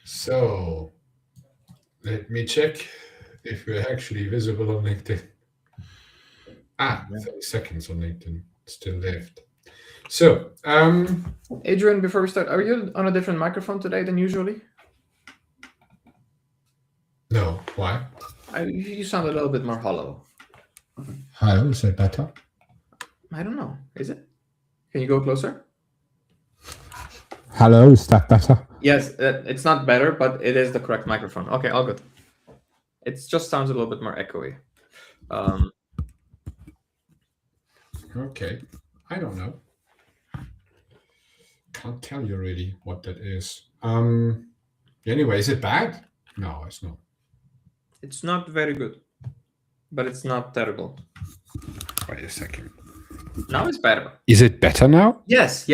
So let me check if we're actually visible on LinkedIn. 30 seconds on LinkedIn still left. So, Adrian, before we start, are you on a different microphone today than usually? No, why? You sound a little bit more hollow. Hello, is that better? I don't know. Is it? Can you go closer? Hello, is that better? Yes, it's not better, but it is the correct microphone. Okay, all good. It just sounds a little bit more echoey. Okay, I don't know. Can't tell you really what that is. Anyway, is it bad? No, it's not. It's not very good. but it's not terrible. Wait a second. Now it's better. Is it better now? Yes.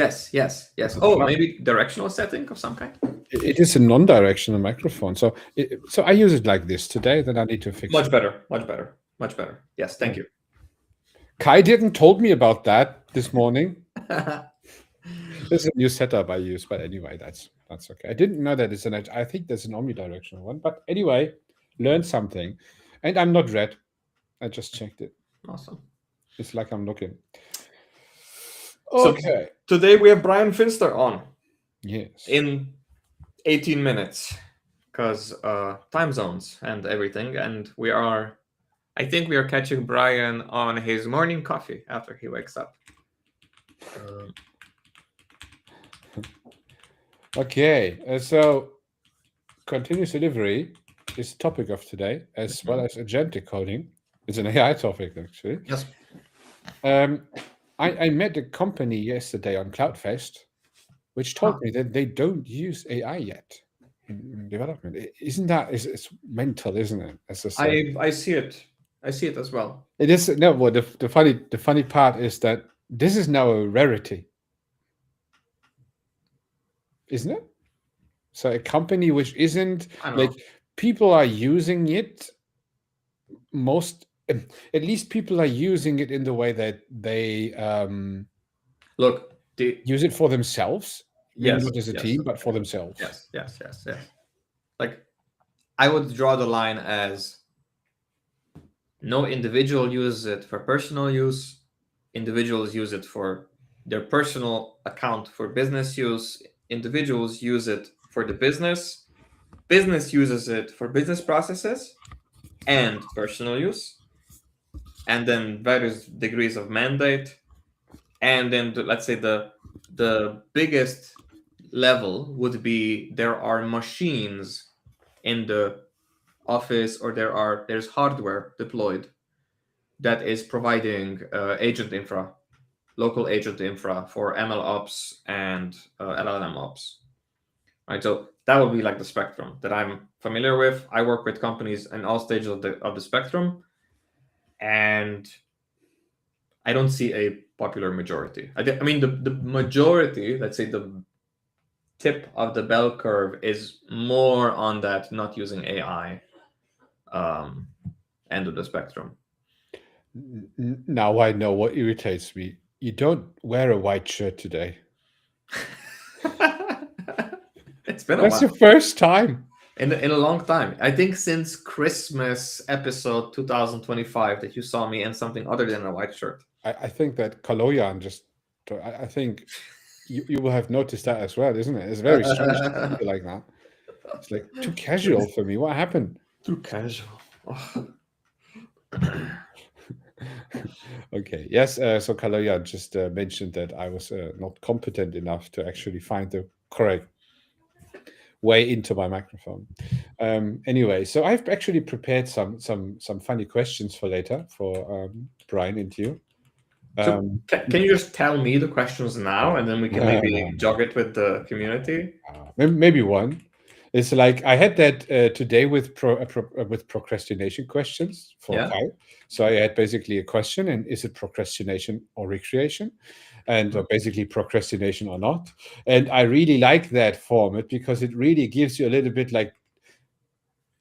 Oh, maybe directional setting of some kind. It is a non-directional microphone, so I use it like this today. Then I need to fix it. Much better. Yes, thank you. Kai didn't told me about that this morning. This is a new setup I use, but anyway, that's okay. I didn't know that it's I think there's an omnidirectional one, but anyway, learned something, and I'm not red. I just checked it. Awesome. It's like I'm looking. So Okay. today we have Brian Finster on. Yes. In 18 minutes, because time zones and everything, and I think we are catching Brian on his morning coffee after he wakes up. Okay, so continuous delivery is the topic of today, as well as agentic coding. It's an AI topic, actually. Yes. I met a company yesterday on CloudFest, which told me that they don't use AI yet in development. Isn't that it's mental, isn't it? As I see it. I see it as well. It is no. Well, the funny part is that this is now a rarity, isn't it? So a company which isn't like people are using it. At least people are using it in the way that they use it for themselves. Maybe not as a team, but for themselves. Yes. Like, I would draw the line as no individual uses it for personal use. Individuals use it for their personal account for business use. Individuals use it for the business. Business uses it for business processes and personal use. And then various degrees of mandate. And then let's say the biggest level would be there are machines in the office, or there's hardware deployed that is providing agent infra, local agent infra for ML ops and LLM ops. Right, so that would be like the spectrum that I'm familiar with. I work with companies in all stages of the spectrum, and I don't see a popular majority. I mean, the majority, let's say the tip of the bell curve, is more on that not using AI end of the spectrum. Now I know what irritates me. You don't wear a white shirt today. It's been a That's while. the first time. In a long time. I think since Christmas episode 2025 that you saw me in something other than a white shirt. I think that Kaloyan I think you will have noticed that as well, isn't it? It's very strange to feel like that. It's like too casual for me. What happened? Too casual. Oh. Okay. Yes. So Kaloyan just mentioned that I was not competent enough to actually find the correct way into my microphone. Anyway, so I've actually prepared some funny questions for later for Brian and you. So can you just tell me the questions now, and then we can maybe jog it with the community? Maybe one. It's like I had that today with procrastination questions for Kai. So I had basically a question, and is it procrastination or recreation? And basically procrastination or not. And I really like that format because it really gives you a little bit like,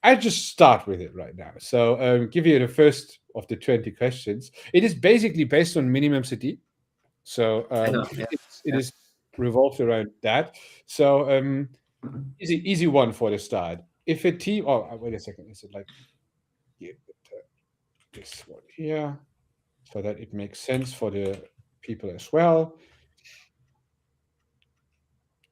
I just start with it right now. So give you the first of the 20 questions. It is basically based on minimum CD. So it is revolved around that. So easy one for the start. If a team, wait a second, is it like this one here, so that it makes sense for the people as well.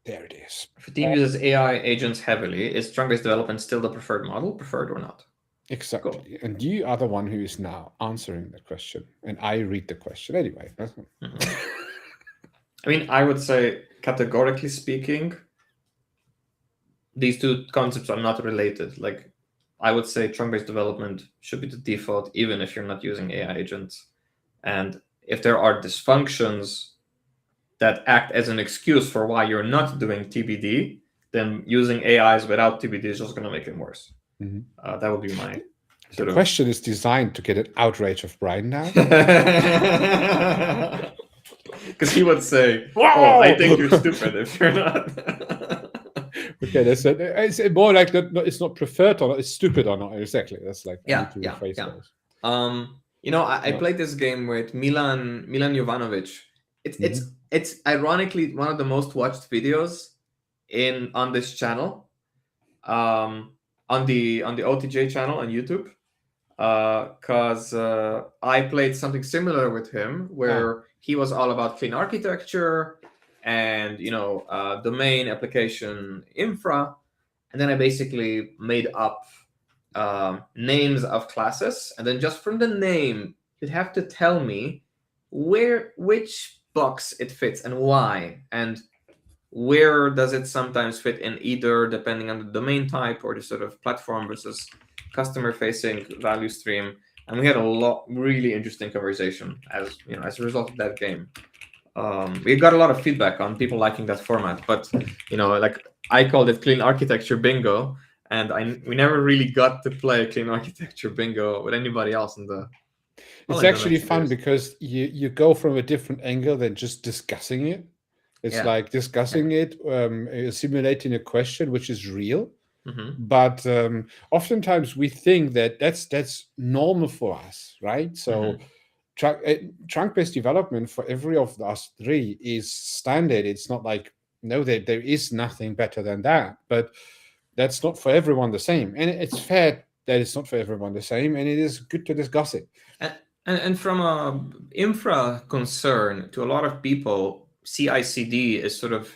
There it is. If a team uses AI agents heavily, is strong-based development still the preferred model, preferred or not? Exactly. Cool. And you are the one who is now answering the question, and I read the question anyway. I mean, I would say, categorically speaking, these two concepts are not related. Like, I would say trunk-based development should be the default, even if you're not using AI agents. And if there are dysfunctions that act as an excuse for why you're not doing TBD, then using AIs without TBD is just going to make it worse. That would be my... The question is designed to get an outrage of Brian now. Because he would say, "Oh, I think you're stupid if you're not." Okay, it's more like that. It's not preferred or not, it's stupid or not. Exactly. That's like I need to rephrase those. I played this game with Milan Jovanovic. It's ironically one of the most watched videos on this channel, on the OTJ channel on YouTube, because I played something similar with him where he was all about clean architecture and domain application infra, and then I basically made up names of classes, and then just from the name you'd have to tell me which box it fits and why, and where does it sometimes fit in either, depending on the domain type or the sort of platform versus customer facing value stream. And we had a lot really interesting conversation as a result of that game. We got a lot of feedback on people liking that format, but like I called it clean architecture bingo, and we never really got to play clean architecture bingo with anybody else in the. It's actually fun because you go from a different angle than just discussing it. It's like discussing it, simulating a question which is real. But oftentimes we think that that's normal for us, right? So trunk-based development for every of us three is standard. It's not like, no, there is nothing better than that. But that's not for everyone the same. And it's fair that it's not for everyone the same. And it is good to discuss it. And from a infra concern, to a lot of people, CI/CD is sort of,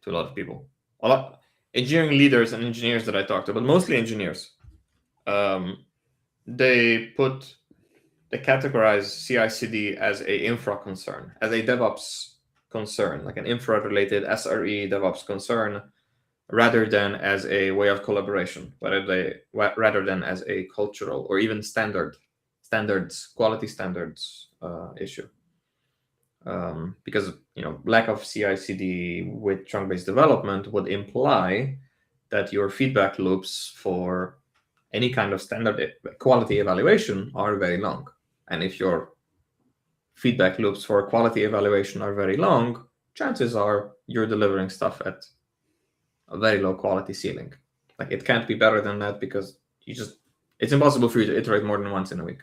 to a lot of people, a lot engineering leaders and engineers that I talk to, but mostly engineers, they categorize CI/CD as a infra concern, as a DevOps concern, like an infra-related SRE DevOps concern, rather than as a way of collaboration, rather than as a cultural or even quality standards issue. Because lack of CI/CD with trunk-based development would imply that your feedback loops for any kind of standard quality evaluation are very long. And if your feedback loops for quality evaluation are very long, chances are you're delivering stuff at a very low quality ceiling. Like, it can't be better than that because it's impossible for you to iterate more than once in a week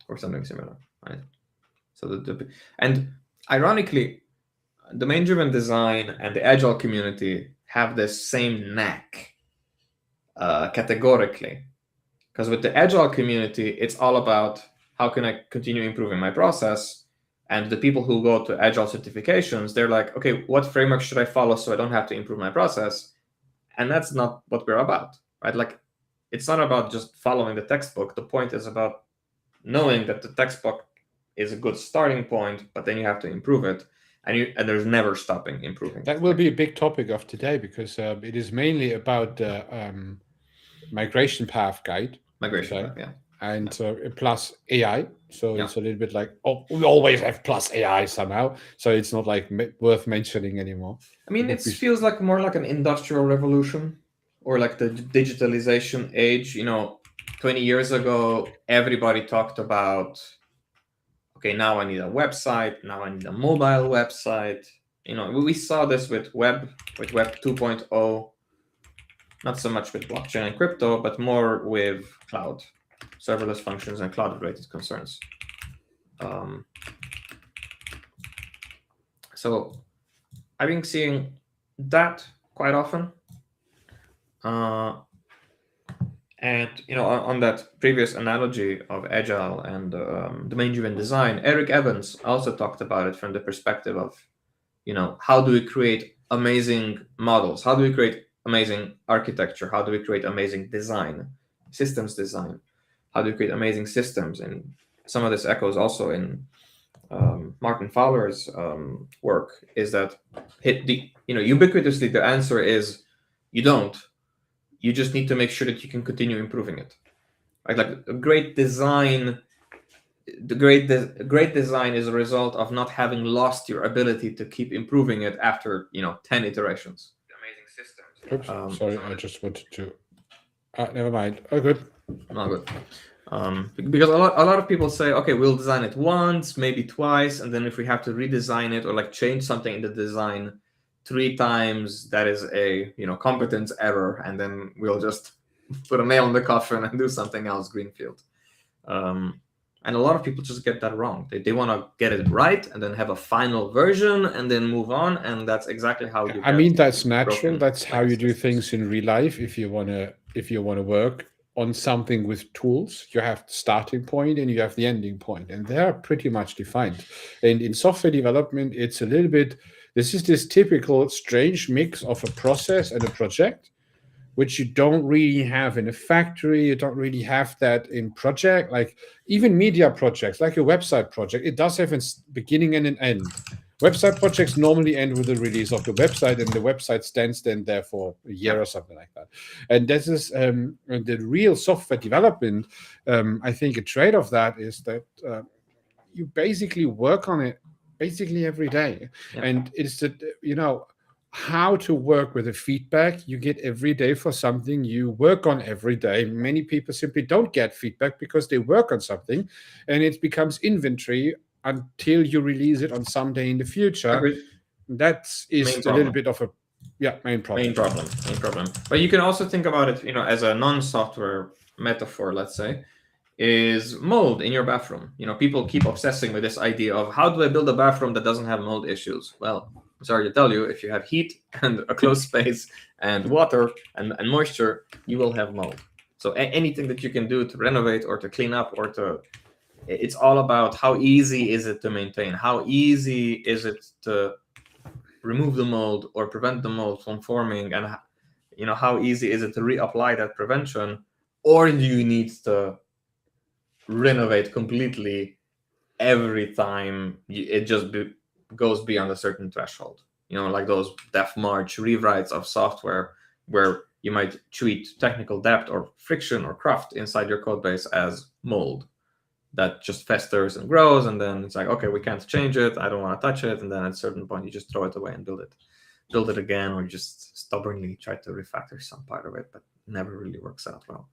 or something similar, right? So and ironically, domain-driven design and the agile community have this same knack categorically. Because with the agile community, it's all about how can I continue improving my process. And the people who go to agile certifications, they're like, okay, what framework should I follow so I don't have to improve my process? And that's not what we're about, right? Like, it's not about just following the textbook. The point is about knowing that the textbook is a good starting point, but then you have to improve it. And there's never stopping improving. That will be a big topic of today, because it is mainly about the migration path guide. And plus AI. So it's a little bit like, we always have plus AI somehow. So it's not like worth mentioning anymore. I mean, it feels like more like an industrial revolution, or like the digitalization age. 20 years ago, everybody talked about, okay, now I need a website. Now I need a mobile website. We saw this with Web 2.0, not so much with blockchain and crypto, but more with cloud, serverless functions and cloud-related concerns. So I've been seeing that quite often. And on that previous analogy of agile and domain-driven design, Eric Evans also talked about it from the perspective of, how do we create amazing models? How do we create amazing architecture? How do we create amazing systems design? How do we create amazing systems? And some of this echoes also in Martin Fowler's work. Is that ubiquitously the answer is you don't. You just need to make sure that you can continue improving it. Right? Like, a great design, great design is a result of not having lost your ability to keep improving it after 10 iterations. Amazing systems. Oops, sorry, I just wanted to Never mind. Oh, good. Not good. Because a lot of people say, okay, we'll design it once, maybe twice, and then if we have to redesign it or like change something in the design 3 times, that is a competence error, and then we'll just put a nail in the coffin and do something else greenfield. And a lot of people just get that wrong. They want to get it right and then have a final version and then move on, and that's exactly how you. I mean, that's natural. broken That's how you do legacy systems. things in real life. If you wanna work on something with tools, you have the starting point and you have the ending point, and they are pretty much defined. And in software development, it's a little bit. This is this typical strange mix of a process and a project, which you don't really have in a factory. You don't really have that in project, like even media projects, like a website project. It does have a beginning and an end. Website projects normally end with the release of the website, and the website stands then there for a year or something like that. And this is the real software development. I think a trade of that is that you basically work on it basically every day, and it's that how to work with the feedback you get every day for something you work on every day. Many people simply don't get feedback because they work on something and it becomes inventory until you release it on some day in the future. Agreed. That is a little bit of a main problem. Main problem. But you can also think about it, as a non-software metaphor, let's say, is mold in your bathroom. People keep obsessing with this idea of how do I build a bathroom that doesn't have mold issues? Well, I'm sorry to tell you, if you have heat and a closed space and water and moisture, you will have mold. So anything that you can do to renovate or to clean up or it's all about how easy is it to maintain, how easy is it to remove the mold or prevent the mold from forming, and how easy is it to reapply that prevention, or do you need to renovate completely every time it just goes beyond a certain threshold? Like those dev march rewrites of software where you might treat technical debt or friction or craft inside your code base as mold that just festers and grows, and then it's like, okay, we can't change it, I don't want to touch it, and then at a certain point you just throw it away and build it again, or just stubbornly try to refactor some part of it, but never really works out well.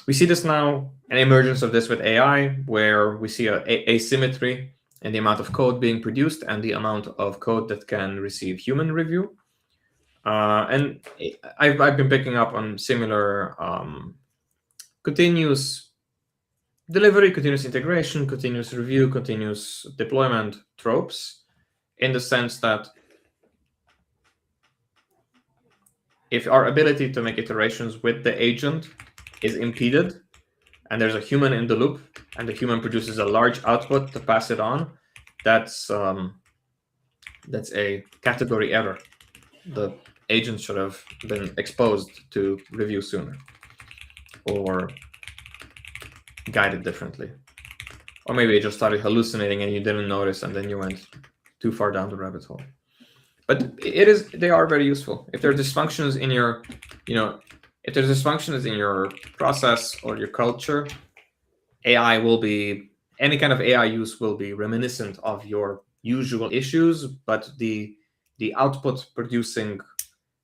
We see this now, an emergence of this with AI, where we see a asymmetry in the amount of code being produced and the amount of code that can receive human review. And I've been picking up on similar continuous delivery, continuous integration, continuous review, continuous deployment tropes, in the sense that if our ability to make iterations with the agent is impeded and there's a human in the loop and the human produces a large output to pass it on, that's a category error. The agent should have been exposed to review sooner or guided differently, or maybe it just started hallucinating and you didn't notice, and then you went too far down the rabbit hole. But they are very useful. If there's dysfunctions in your, if there's dysfunctions in your process or your culture, any kind of AI use will be reminiscent of your usual issues, but the output producing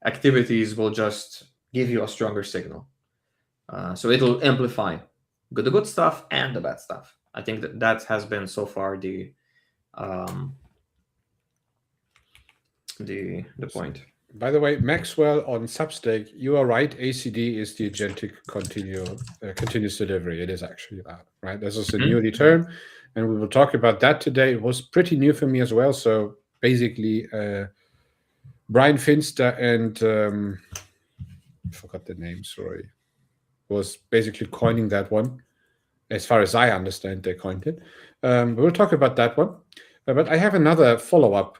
activities will just give you a stronger signal. So it'll amplify the good stuff and the bad stuff. I think that has been so far the point. By the way, Maxwell on Substack, you are right. ACD is the agentic continuous delivery. It is actually that, right? This is a new term, and we will talk about that today. It was pretty new for me as well. So basically, Brian Finster and I forgot the name. Sorry, was basically coining that one. As far as I understand, they coined it. We'll talk about that one. But I have another follow-up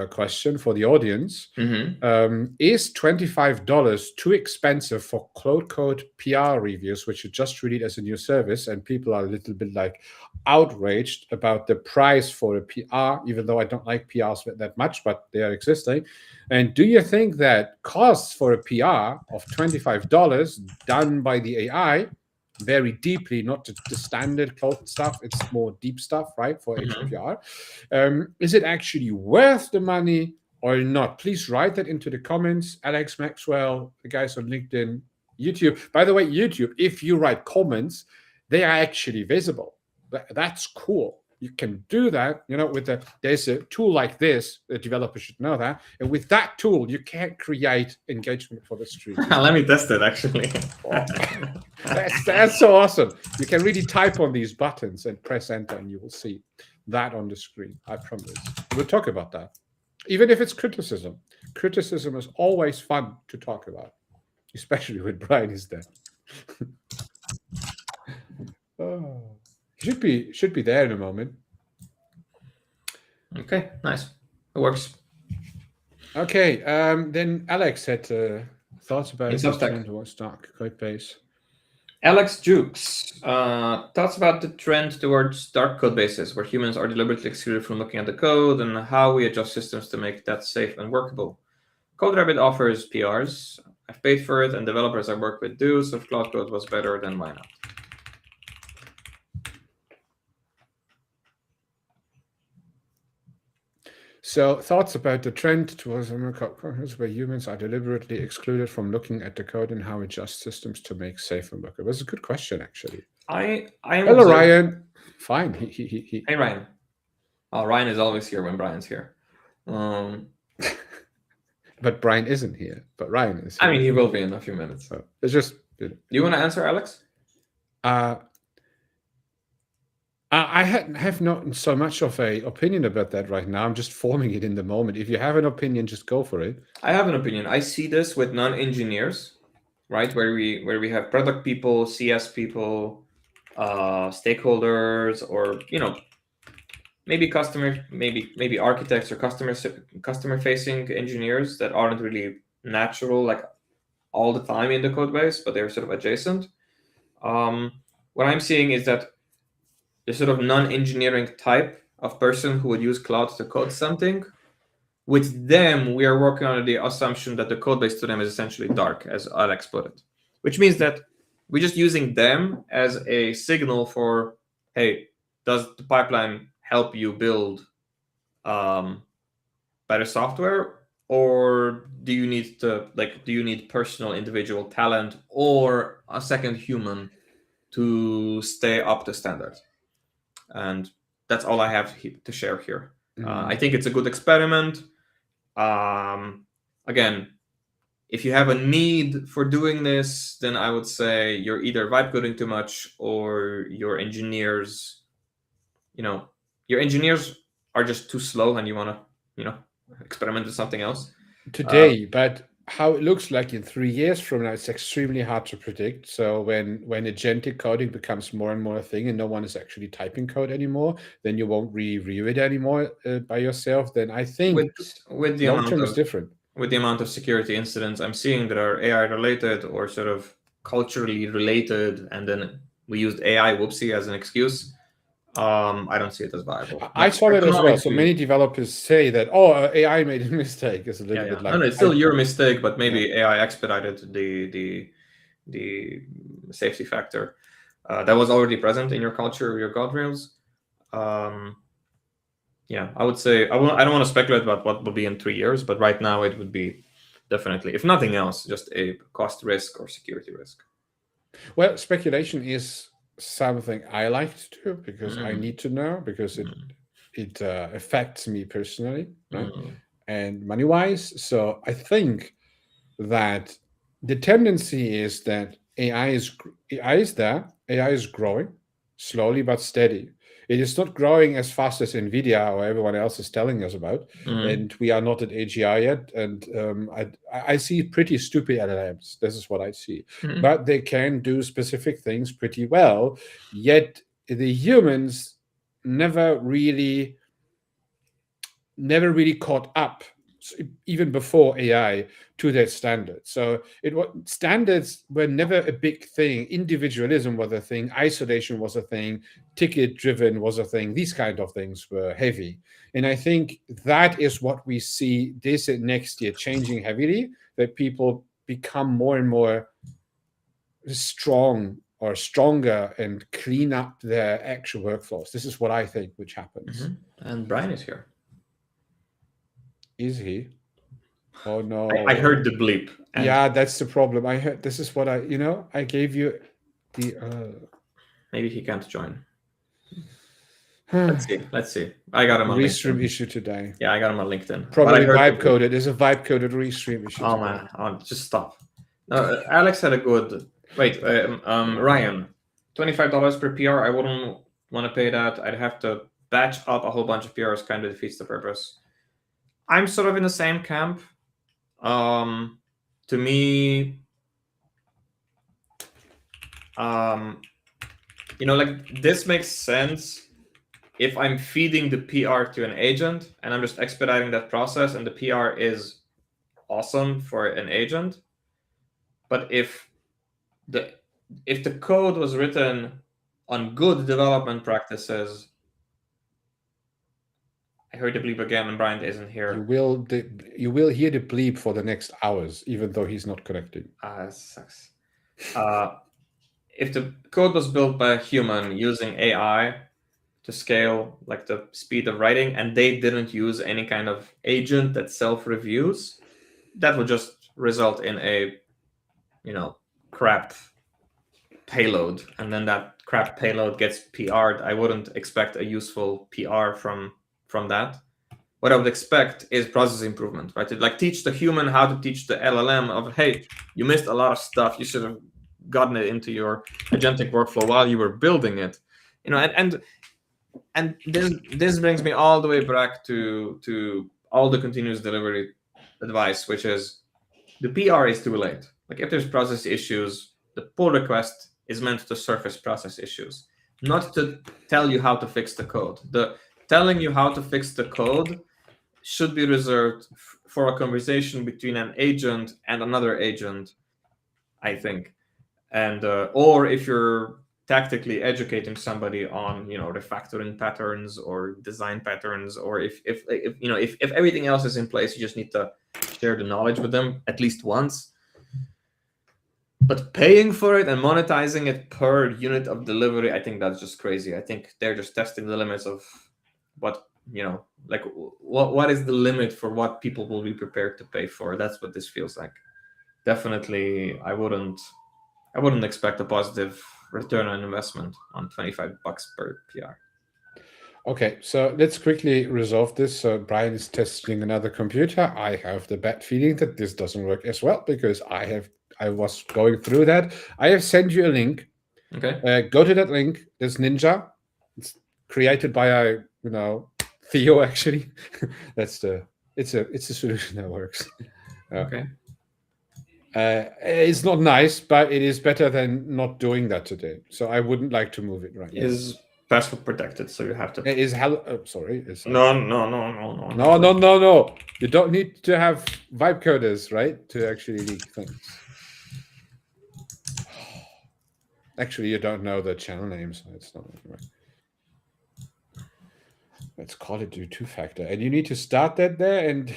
question for the audience. Is $25 too expensive for Cloud Code PR reviews, which you just released as a new service, and people are a little bit like outraged about the price for a PR, even though I don't like PRs that much, but they are existing. And do you think that costs for a PR of $25 done by the AI very deeply, not the standard cloud stuff, it's more deep stuff, right, for HPR. Is it actually worth the money, or not, please write that into the comments. Alex Maxwell, the guys on LinkedIn, YouTube. By the way, YouTube, if you write comments, they are actually visible. That's cool. You can do that, there's a tool like this. The developer should know that. And with that tool, you can create engagement for the stream. Let me test it, actually. That's so awesome. You can really type on these buttons and press enter, and you will see that on the screen. I promise. We'll talk about that. Even if it's criticism. Criticism is always fun to talk about, especially when Brian is there. Oh. Should be there in a moment. Okay, nice. It works. Okay, then Alex had thoughts about it towards dark code base. Alex Jukes thoughts about the trend towards dark code bases, where humans are deliberately excluded from looking at the code, and how we adjust systems to make that safe and workable. CodeRabbit offers PRs. I've paid for it, and developers I work with do. So if Cloud Code was better, then why not? So thoughts about the trend towards where humans are deliberately excluded from looking at the code and how we adjust systems to make safe and workable. That's a good question, actually. Hello, Ryan. Fine. Hey, Ryan. Oh, Ryan is always here when Brian's here. But Brian isn't here. But Ryan is here. I mean, he will be in a few minutes. So it's just. Do you want to answer, Alex? I have not so much of an opinion about that right now. I'm just forming it in the moment. If you have an opinion, just go for it. I have an opinion. I see this with non-engineers, right? Where we have product people, CS people, stakeholders, or maybe maybe architects or customer-facing engineers that aren't really natural, like all the time in the code base, but they're sort of adjacent. What I'm seeing is that the sort of non-engineering type of person who would use cloud to code something, with them, we are working on the assumption that the code base to them is essentially dark, as Alex put it, which means that we're just using them as a signal for, hey, does the pipeline help you build better software, or do you need personal individual talent or a second human to stay up to standard? And that's all I have to share here. I think it's a good experiment. Again, if you have a need for doing this, then I would say you're either vibe coding too much, or your engineers are just too slow, and you want to, experiment with something else. Today, but how it looks like in 3 years from now, it's extremely hard to predict. So when agentic coding becomes more and more a thing, and no one is actually typing code anymore, then you won't review it anymore by yourself. Then I think with the long term is different. With the amount of security incidents I'm seeing that are AI related or sort of culturally related, and then we used AI whoopsie as an excuse. I don't see it as viable. I saw that as well. So many developers say that, AI made a mistake. It's a little bit like, no, it's still your mistake, but maybe AI expedited the safety factor that was already present in your culture, your guardrails. I would say I don't want to speculate about what will be in 3 years, but right now it would be definitely, if nothing else, just a cost risk or security risk. Well, speculation is something I like to do because I need to know, because it affects me personally, right? And money-wise. So I think that the tendency is that AI is there. AI is growing slowly but steady. It is not growing as fast as NVIDIA or everyone else is telling us about. And we are not at AGI yet. And I see pretty stupid LLMs. This is what I see. But they can do specific things pretty well. Yet the humans never really caught up, even before AI, to that standard. So standards were never a big thing. Individualism was a thing. Isolation was a thing. Ticket-driven was a thing. These kind of things were heavy. And I think that is what we see this and next year changing heavily, that people become more and more strong or stronger and clean up their actual workflows. This is what I think which happens. And Brian is here. Is he? Oh no! I heard the bleep. Yeah, that's the problem. I heard. This is what I gave you the. Maybe he can't join. Let's see. I got him on Restream LinkedIn. issue today. Yeah, I got him on LinkedIn. Probably vibe coded. There's a vibe coded restream issue. Oh today. man, just stop. No, Alex had a good. Wait, Ryan, $25 per PR. I wouldn't want to pay that. I'd have to batch up a whole bunch of PRs. Kind of defeats the purpose. I'm sort of in the same camp. To me, like this makes sense if I'm feeding the PR to an agent and I'm just expediting that process, and the PR is awesome for an agent. But if the code was written on good development practices, I heard the bleep again, and Brian isn't here. You will hear the bleep for the next hours, even though he's not connecting. That sucks. If the code was built by a human using AI to scale like the speed of writing, and they didn't use any kind of agent that self-reviews, that would just result in a crap payload, and then that crap payload gets PR'd. I wouldn't expect a useful PR from that. What I would expect is process improvement, right? Like teach the human how to teach the LLM of, hey, you missed a lot of stuff. You should have gotten it into your agentic workflow while you were building it. And this brings me all the way back to all the continuous delivery advice, which is the PR is too late. Like if there's process issues, the pull request is meant to surface process issues, not to tell you how to fix the code. The telling you how to fix the code should be reserved for a conversation between an agent and another agent, I think. And or if you're tactically educating somebody on refactoring patterns or design patterns, or if everything else is in place, you just need to share the knowledge with them at least once. But paying for it and monetizing it per unit of delivery, I think that's just crazy. I think they're just testing the limits of what what is the limit for what people will be prepared to pay for. That's what this feels like. Definitely, I wouldn't expect a positive return on investment on $25 per PR. Okay, so let's quickly resolve this. So Brian is testing another computer. I have the bad feeling that this doesn't work as well, because I was going through that. I have sent you a link. Okay. Go to that link. There's Ninja. It's created by Theo, actually. It's a solution that works. Okay. It's not nice, but it is better than not doing that today. So I wouldn't like to move it right now. Is password protected, so you have to. It is sorry. No. No. You don't need to have vibe coders, right, to actually leak things. Actually, you don't know the channel name, so it's not right. Let's call it do two-factor, and you need to start that there, and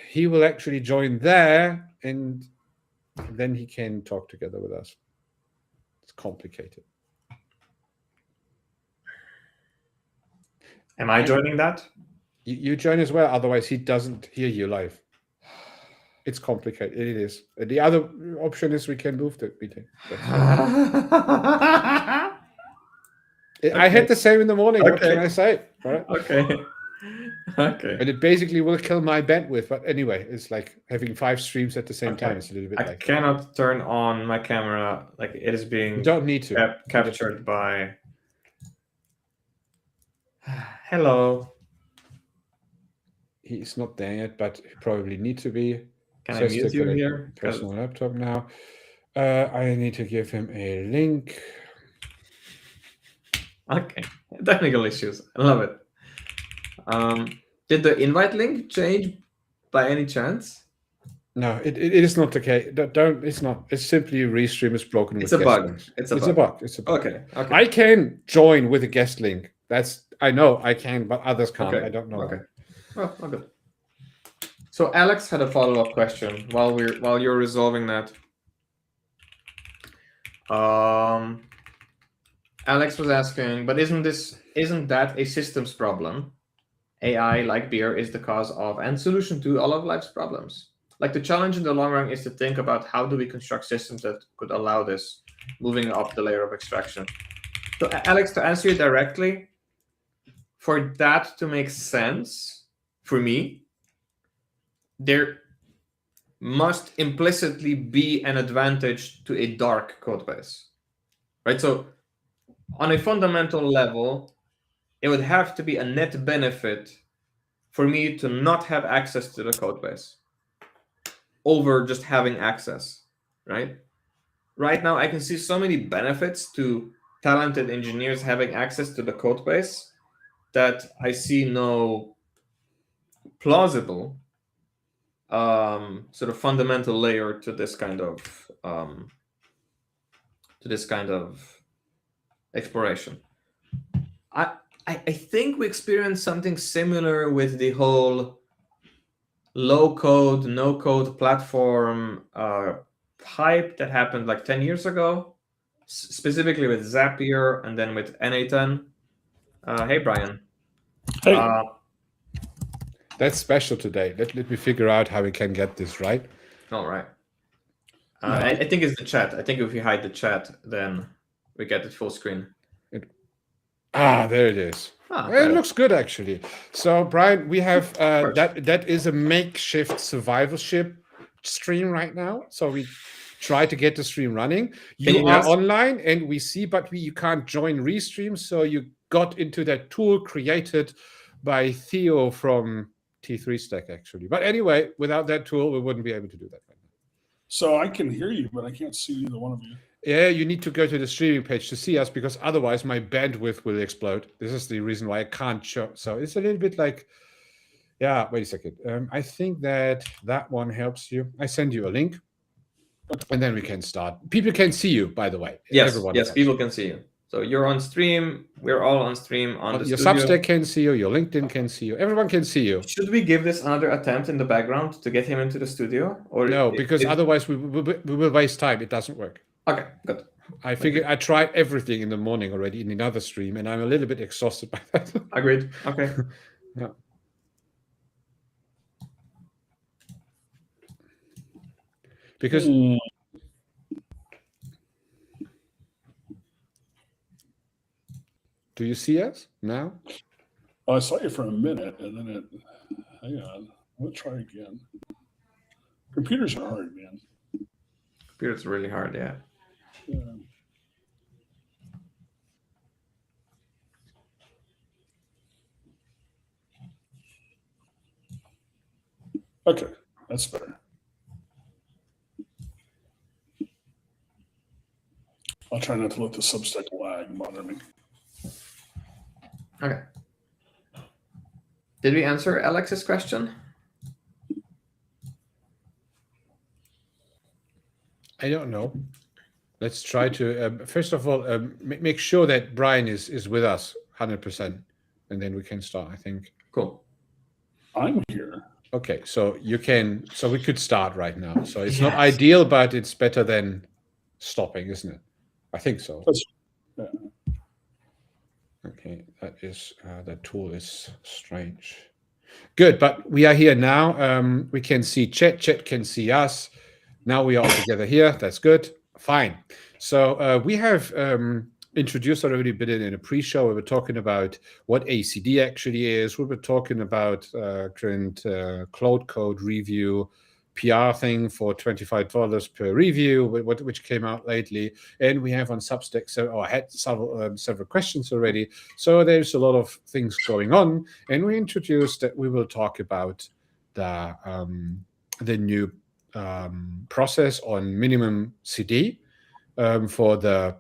he will actually join there, and then he can talk together with us. It's complicated. Am I joining that? You join as well, otherwise he doesn't hear you live. It's complicated. It is. The other option is we can move the meeting. I had the same in the morning. Okay. What can I say? Right? Okay. And it basically will kill my bandwidth. But anyway, it's like having 5 streams at the same time. It's a little bit I cannot turn on my camera. Like it is being you don't need to. Captured by... Hello. He's not there yet, but he probably need to be. Can I mute you here? Personal laptop now. I need to give him a link. Okay. Technical issues. I love it. Did the invite link change by any chance? No, it is not the case. It's not. It's simply Restream is broken with guest links. It's a bug. Okay. I can join with a guest link. I know I can, but others can't. Okay. I don't know. Okay. Well, good. So Alex had a follow-up question while you're resolving that. Alex was asking, but isn't that a systems problem? AI, like beer, is the cause of and solution to all of life's problems. Like the challenge in the long run is to think about how do we construct systems that could allow this, moving up the layer of extraction. So Alex, to answer you directly, for that to make sense for me, there must implicitly be an advantage to a dark code base, right? So on a fundamental level, it would have to be a net benefit for me to not have access to the code base over just having access, right? Right now, I can see so many benefits to talented engineers having access to the code base that I see no plausible sort of fundamental layer to this kind of exploration. I think we experienced something similar with the whole low code, no code platform hype that happened like 10 years ago, specifically with Zapier and then with N8N. Hey, Brian. Hey. That's special today. Let me figure out how we can get this right. All right. I think it's the chat. I think if you hide the chat, then we get it full screen. There it is. It looks good, actually. So, Brian, we have that is a makeshift survivalship stream right now. So we try to get the stream running. You are online, and we see, but you can't join Restream. So you got into that tool created by Theo from T3 Stack, actually. But anyway, without that tool, we wouldn't be able to do that right now. So I can hear you, but I can't see either one of you. Yeah, you need to go to the streaming page to see us, because otherwise my bandwidth will explode. This is the reason why I can't show. So it's a little bit like, yeah, wait a second. I think that one helps you. I send you a link, and then we can start. People can see you, by the way. Yes, people can see you. So you're on stream. We're all on stream on the your studio. Substack can see you. Your LinkedIn can see you. Everyone can see you. Should we give this another attempt in the background to get him into the studio? Or no, because otherwise we will waste time. It doesn't work. Okay, good. I figured I tried everything in the morning already in another stream, and I'm a little bit exhausted by that. Agreed. Okay. Yeah. Because do you see us now? Oh, I saw you for a minute, and then hang on. We'll try again. Computers are hard, man. Computers are really hard, yeah. Okay, that's better. I'll try not to let the Substack lag bother me. Okay. Did we answer Alex's question? I don't know. Let's try to, first of all, make sure that Brian is with us 100%, and then we can start, I think. Cool. I'm here. Okay, so we could start right now. So it's not ideal, but it's better than stopping, isn't it? I think so. Yeah. Okay, that tool is strange. Good, but we are here now. We can see chat can see us. Now we are all together here. That's good. Fine. So we have introduced already a bit in a pre-show. We were talking about what ACD actually is. We were talking about current Cloud Code review PR thing for $25 per review, which came out lately. And we have on Substack, had several questions already. So there's a lot of things going on. And we introduced that we will talk about the new process on minimum CD for the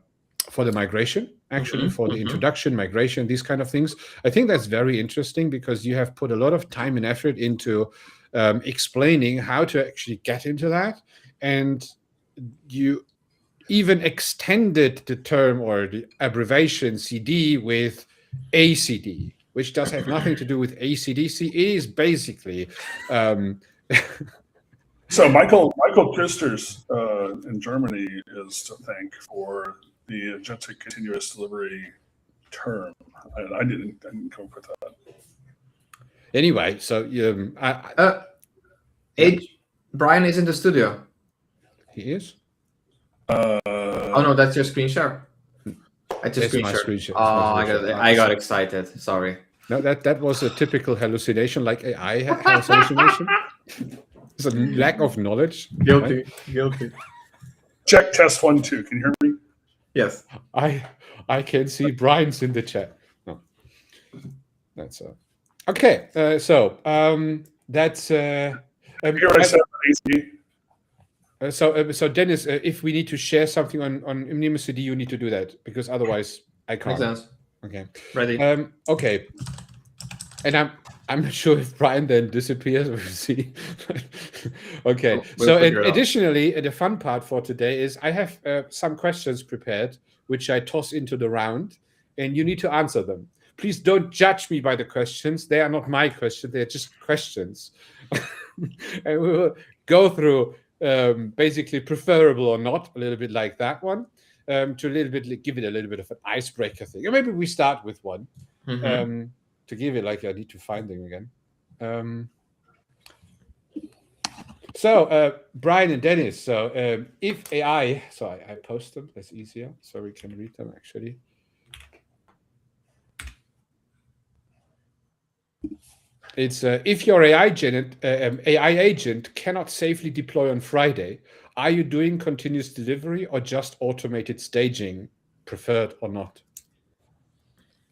migration, actually, for the introduction, migration, these kind of things. I think that's very interesting because you have put a lot of time and effort into explaining how to actually get into that. And you even extended the term or the abbreviation CD with ACD, which does have nothing to do with ACDC. It is basically... So Michael Christers in Germany is to thank for the agentic continuous delivery term. I didn't come up with that. Anyway, so Brian is in the studio. He is. Oh no, that's your screen share. I just my screen share. Oh, I got excited. Sorry. No, that was a typical hallucination, like AI hallucination. It's a lack of knowledge. Guilty. Right? Guilty. Check test 1 2. Can you hear me? Yes. I can see Brian's in the chat. Oh. That's okay. So that's Here I said AC. So Dennis, if we need to share something on ImmunoCD, you need to do that, because otherwise I can't. Makes sense. Okay. Ready. Okay. And I'm not sure if Brian then disappears. We'll see. Okay. We'll additionally, the fun part for today is I have some questions prepared, which I toss into the round, and you need to answer them. Please don't judge me by the questions. They are not my questions. They're just questions. And we will go through basically preferable or not, a little bit like that one, to a little bit give it a little bit of an icebreaker thing. Or maybe we start with one. To give it, like, I need to find them again. So Brian and Dennis, so if AI, so I post them, that's easier, so we can read them actually. It's if your AI agent cannot safely deploy on Friday, are you doing continuous delivery or just automated staging, preferred or not?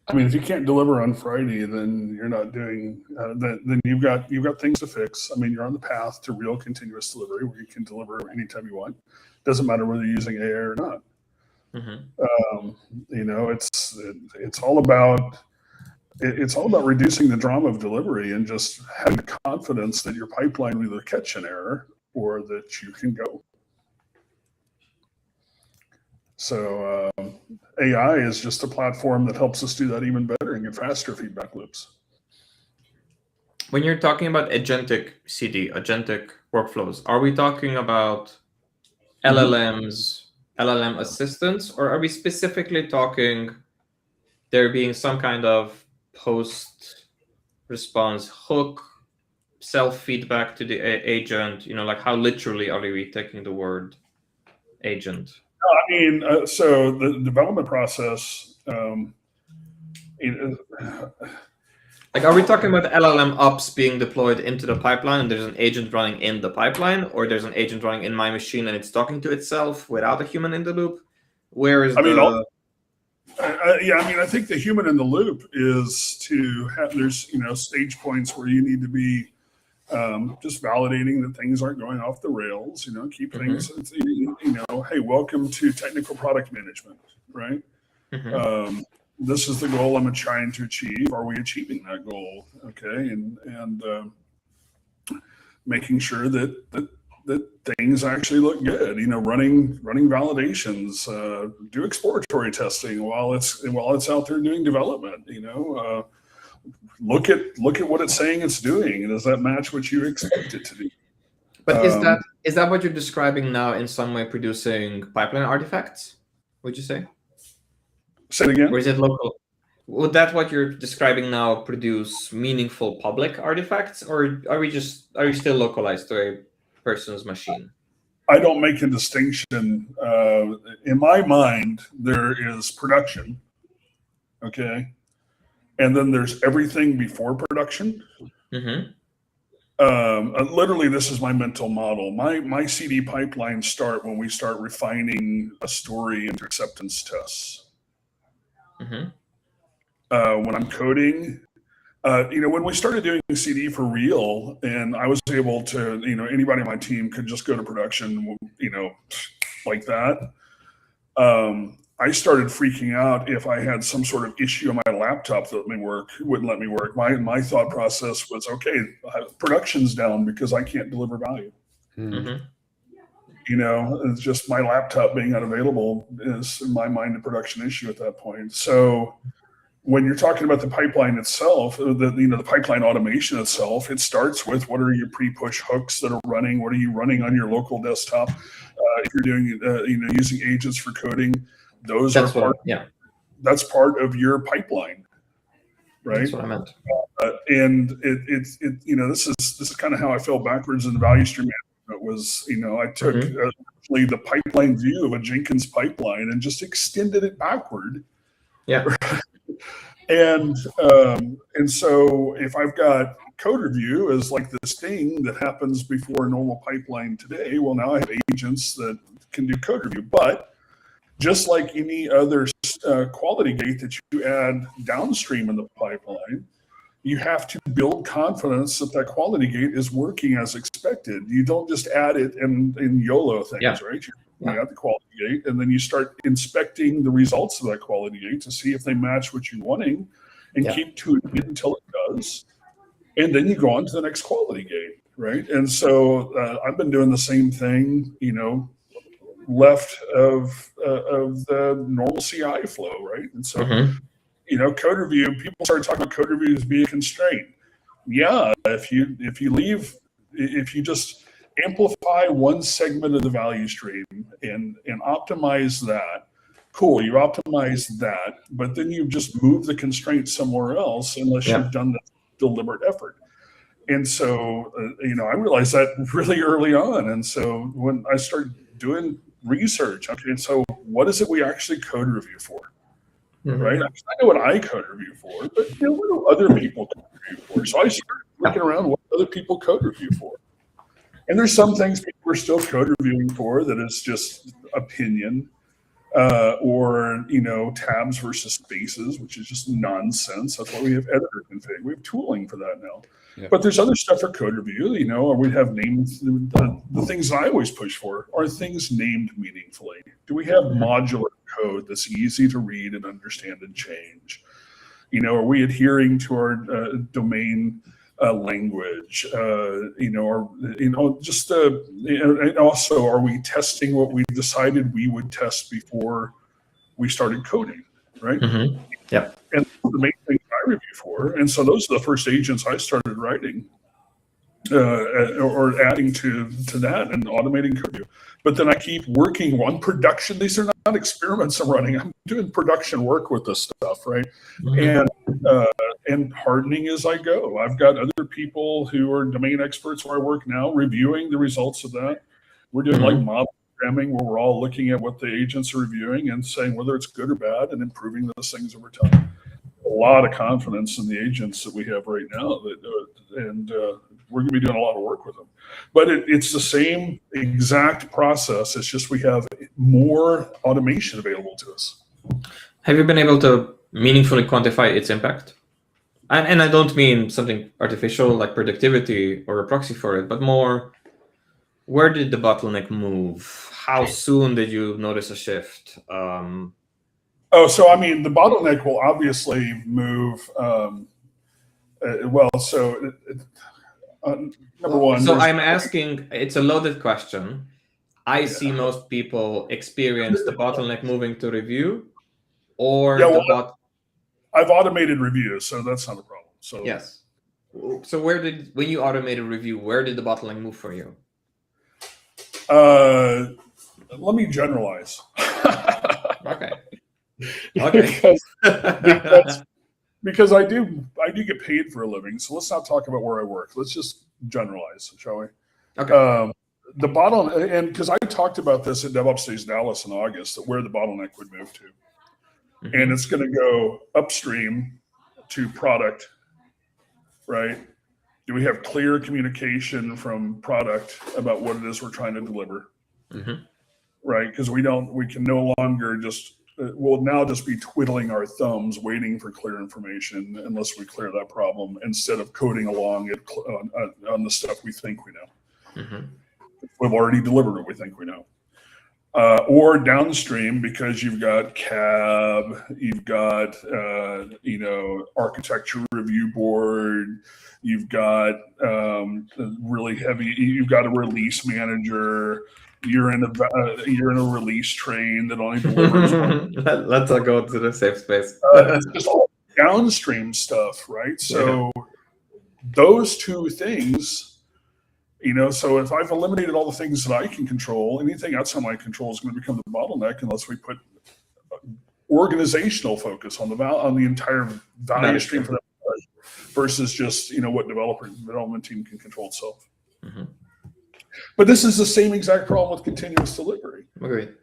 I mean, if you can't deliver on Friday, then you're not doing. Then you've got things to fix. I mean, you're on the path to real continuous delivery, where you can deliver anytime you want. Doesn't matter whether you're using AI or not. You know, it's all about reducing the drama of delivery and just having confidence that your pipeline will either catch an error or that you can go. So AI is just a platform that helps us do that even better and get faster feedback loops. When you're talking about agentic CD, agentic workflows, are we talking about LLMs, LLM assistants, or are we specifically talking there being some kind of post-response hook, self-feedback to the agent? You know, like how literally are we taking the word agent? I mean, so the development process, like, are we talking about LLM ops being deployed into the pipeline and there's an agent running in the pipeline, or there's an agent running in my machine and it's talking to itself without a human in the loop? Where is yeah, I mean, I think the human in the loop is to have, there's, stage points where you need to be just validating that things aren't going off the rails, keep things, hey, welcome to technical product management, right? This is the goal I'm trying to achieve. Are we achieving that goal? Okay. And making sure that things actually look good, running validations, do exploratory testing while it's out there doing development, look at what it's saying it's doing, and does that match what you expect it to do? But is that what you're describing now, in some way producing pipeline artifacts, would you say? Say it again. Or is it local? Would that what you're describing now produce meaningful public artifacts, or are you still localized to a person's machine? I don't make a distinction. In my mind, there is production, okay? And then there's everything before production. Literally, this is my mental model. My CD pipelines start when we start refining a story into acceptance tests. When I'm coding, when we started doing CD for real, and I was able to, anybody on my team could just go to production, like that. I started freaking out if I had some sort of issue on my laptop that wouldn't let me work. My thought process was, okay, production's down because I can't deliver value. It's just my laptop being unavailable is, in my mind, a production issue at that point. So when you're talking about the pipeline itself, the pipeline automation itself, it starts with what are your pre-push hooks that are running? What are you running on your local desktop? If you're doing, using agents for coding, that's part of your pipeline, right? That's what I meant. And it's this is kind of how I fell backwards in the value stream management. Was I took actually the pipeline view of a Jenkins pipeline and just extended it backward. Yeah. And so if I've got code review as like this thing that happens before a normal pipeline today, well, now I have agents that can do code review. But just like any other quality gate that you add downstream in the pipeline, you have to build confidence that that quality gate is working as expected. You don't just add it in YOLO things, right? You add the quality gate, and then you start inspecting the results of that quality gate to see if they match what you're wanting, and keep tuning it until it does. And then you go on to the next quality gate, right? And so I've been doing the same thing, left of the normal CI flow, right? And so, code review, people started talking about code review as being a constraint. Yeah, if you just amplify one segment of the value stream and optimize that, cool, you optimize that, but then you've just moved the constraint somewhere else unless you've done the deliberate effort. And so, I realized that really early on. And so when I started doing research, okay, so what is it we actually code review for? Right? I know what I code review for, but what do other people code review for? So I started looking around what other people code review for. And there's some things people are still code reviewing for that is just opinion, or tabs versus spaces, which is just nonsense. That's why we have editor config. We have tooling for that now. But there's other stuff for code review, or we have names. The things that I always push for are things named meaningfully. Do we have modular code that's easy to read and understand and change? Are we adhering to our domain language? And also, are we testing what we decided we would test before we started coding, right? And the main thing I review for, and so those are the first agents I started writing or adding to that and automating code review. But then I keep working on production. These are not experiments I'm running. I'm doing production work with this stuff, right? And hardening as I go. I've got other people who are domain experts where I work now reviewing the results of that. We're doing like mob programming where we're all looking at what the agents are reviewing and saying whether it's good or bad and improving those things over time. A lot of confidence in the agents that we have right now, and we're going to be doing a lot of work with them. But it's the same exact process. It's just we have more automation available to us. Have you been able to meaningfully quantify its impact? And I don't mean something artificial like productivity or a proxy for it, but more, where did the bottleneck move? How soon did you notice a shift? The bottleneck will obviously move. Number one. So I'm asking, it's a loaded question. I see most people experience the bottleneck moving to review, or I've automated reviews, so that's not a problem. So yes. So when you automated review, where did the bottleneck move for you? Let me generalize. Okay. because I do get paid for a living, so let's not talk about where I work. Let's just generalize, shall we? Okay. The bottleneck, and because I talked about this at DevOps Days Dallas in August, that where the bottleneck would move to. And it's going to go upstream to product, right? Do we have clear communication from product about what it is we're trying to deliver, right? Because we can no longer we'll now just be twiddling our thumbs waiting for clear information unless we clear that problem instead of coding along it on the stuff we think we know. We've already delivered what we think we know. Or downstream, because you've got CAB, you've got architecture review board, you've got really heavy, you've got a release manager, you're in a release train that only delivers one. Let's all go to the safe space. It's just all downstream stuff, right? So those two things. So if I've eliminated all the things that I can control, anything outside my control is going to become the bottleneck unless we put organizational focus on the entire value stream for that versus just what development team can control itself. Mm-hmm. But this is the same exact problem with continuous delivery. Agreed.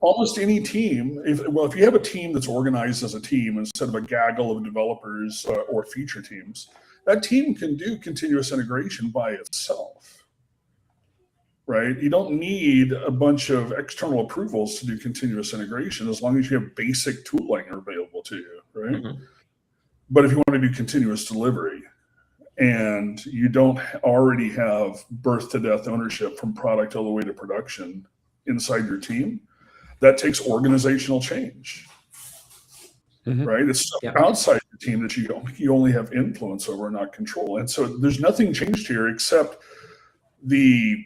Almost any team, if you have a team that's organized as a team instead of a gaggle of developers or feature teams, that team can do continuous integration by itself, right? You don't need a bunch of external approvals to do continuous integration as long as you have basic tooling available to you, right? Mm-hmm. But if you want to do continuous delivery and you don't already have birth to death ownership from product all the way to production inside your team, that takes organizational change, right? It's outside the team that you only have influence over, not control. And so there's nothing changed here except the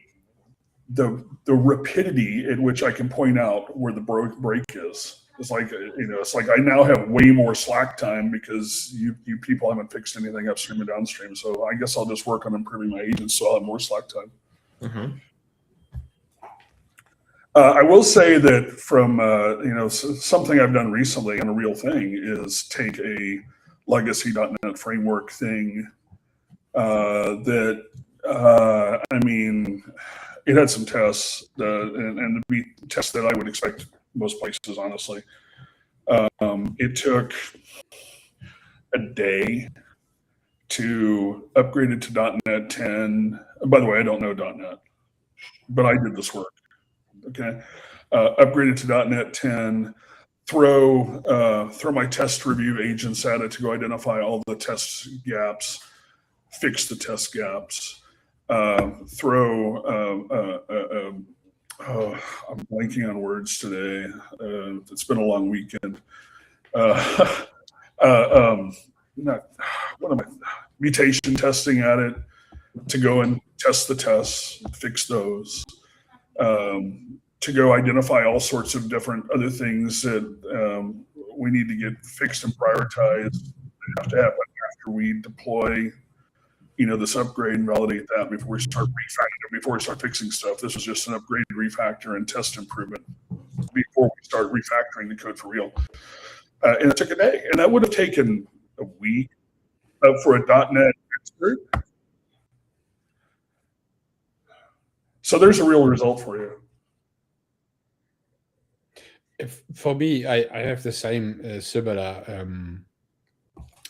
rapidity at which I can point out where the break is. It's like I now have way more slack time because you people haven't fixed anything upstream and downstream. So I guess I'll just work on improving my agents so I'll have more slack time. Mm-hmm. I will say that from something I've done recently, and a real thing, is take a legacy.NET framework thing that it had some tests and to be tests that I would expect most places, honestly. It took a day to upgrade it to .NET 10. By the way, I don't know .NET, but I did this work. Okay, upgraded to .NET 10, throw my test review agents at it to go identify all the test gaps, fix the test gaps, I'm blanking on words today. It's been a long weekend. Mutation testing at it to go and test the tests, fix those. To go identify all sorts of different other things that we need to get fixed and prioritized. They have to happen after we deploy, this upgrade and validate that before we start before we start fixing stuff. This was just an upgrade, refactor, and test improvement before we start refactoring the code for real. And it took a day, and that would have taken a week for a .NET expert. So there's a real result for you. For me, I have the same similar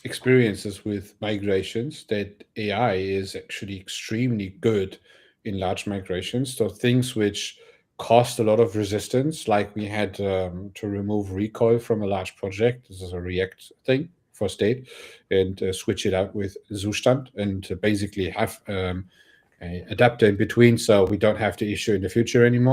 experiences with migrations, that AI is actually extremely good in large migrations. So things which cost a lot of resistance, like we had to remove recoil from a large project. This is a React thing for state, and switch it out with Zustand, and basically have an adapter in between, so we don't have the issue in the future anymore.